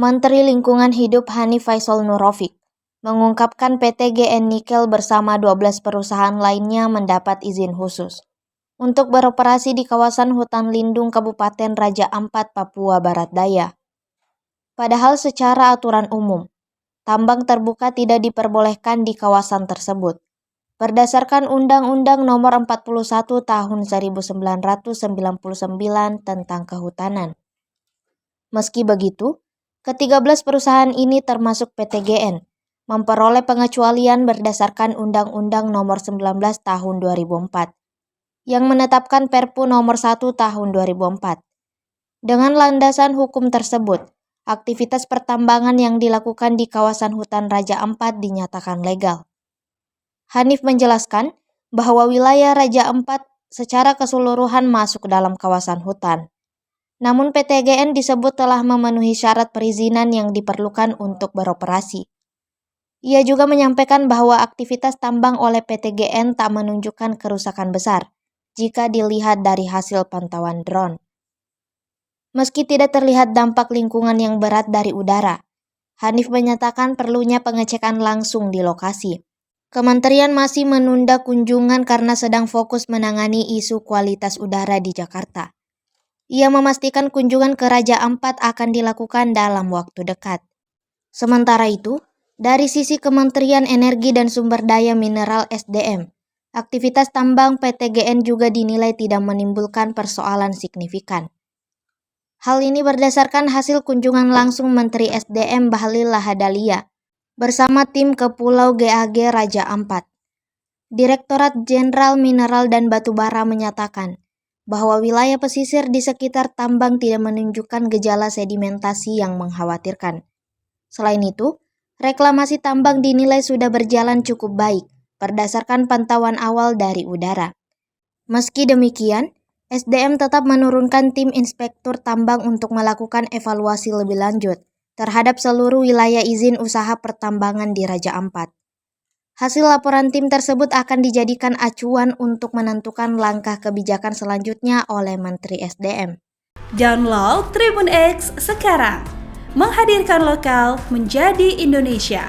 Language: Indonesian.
Menteri Lingkungan Hidup Hanif Faisal Nurrofik mengungkapkan PT GN Nikel bersama 12 perusahaan lainnya mendapat izin khusus untuk beroperasi di kawasan hutan lindung Kabupaten Raja Ampat, Papua Barat Daya. Padahal secara aturan umum, tambang terbuka tidak diperbolehkan di kawasan tersebut. Berdasarkan Undang-Undang Nomor 41 Tahun 1999 tentang Kehutanan. Meski begitu, ke-13 perusahaan ini termasuk PT GN, memperoleh pengecualian berdasarkan Undang-Undang Nomor 19 Tahun 2004, yang menetapkan Perpu Nomor 1 Tahun 2004. Dengan landasan hukum tersebut, aktivitas pertambangan yang dilakukan di kawasan hutan Raja Ampat dinyatakan legal. Hanif menjelaskan bahwa wilayah Raja Ampat secara keseluruhan masuk dalam kawasan hutan. Namun PT GN disebut telah memenuhi syarat perizinan yang diperlukan untuk beroperasi. Ia juga menyampaikan bahwa aktivitas tambang oleh PT GN tak menunjukkan kerusakan besar jika dilihat dari hasil pantauan drone. Meski tidak terlihat dampak lingkungan yang berat dari udara, Hanif menyatakan perlunya pengecekan langsung di lokasi. Kementerian masih menunda kunjungan karena sedang fokus menangani isu kualitas udara di Jakarta. Ia memastikan kunjungan ke Raja Ampat akan dilakukan dalam waktu dekat. Sementara itu, dari sisi Kementerian Energi dan Sumber Daya Mineral SDM, aktivitas tambang PT GN juga dinilai tidak menimbulkan persoalan signifikan. Hal ini berdasarkan hasil kunjungan langsung Menteri SDM Bahlil Lahadalia bersama tim ke Pulau GAG Raja Ampat. Direktorat Jenderal Mineral dan Batubara menyatakan bahwa wilayah pesisir di sekitar tambang tidak menunjukkan gejala sedimentasi yang mengkhawatirkan. Selain itu, reklamasi tambang dinilai sudah berjalan cukup baik berdasarkan pantauan awal dari udara. Meski demikian, SDM tetap menurunkan tim inspektur tambang untuk melakukan evaluasi lebih lanjut terhadap seluruh wilayah izin usaha pertambangan di Raja Ampat. Hasil laporan tim tersebut akan dijadikan acuan untuk menentukan langkah kebijakan selanjutnya oleh Menteri SDM. Download Tribun X sekarang, menghadirkan lokal menjadi Indonesia.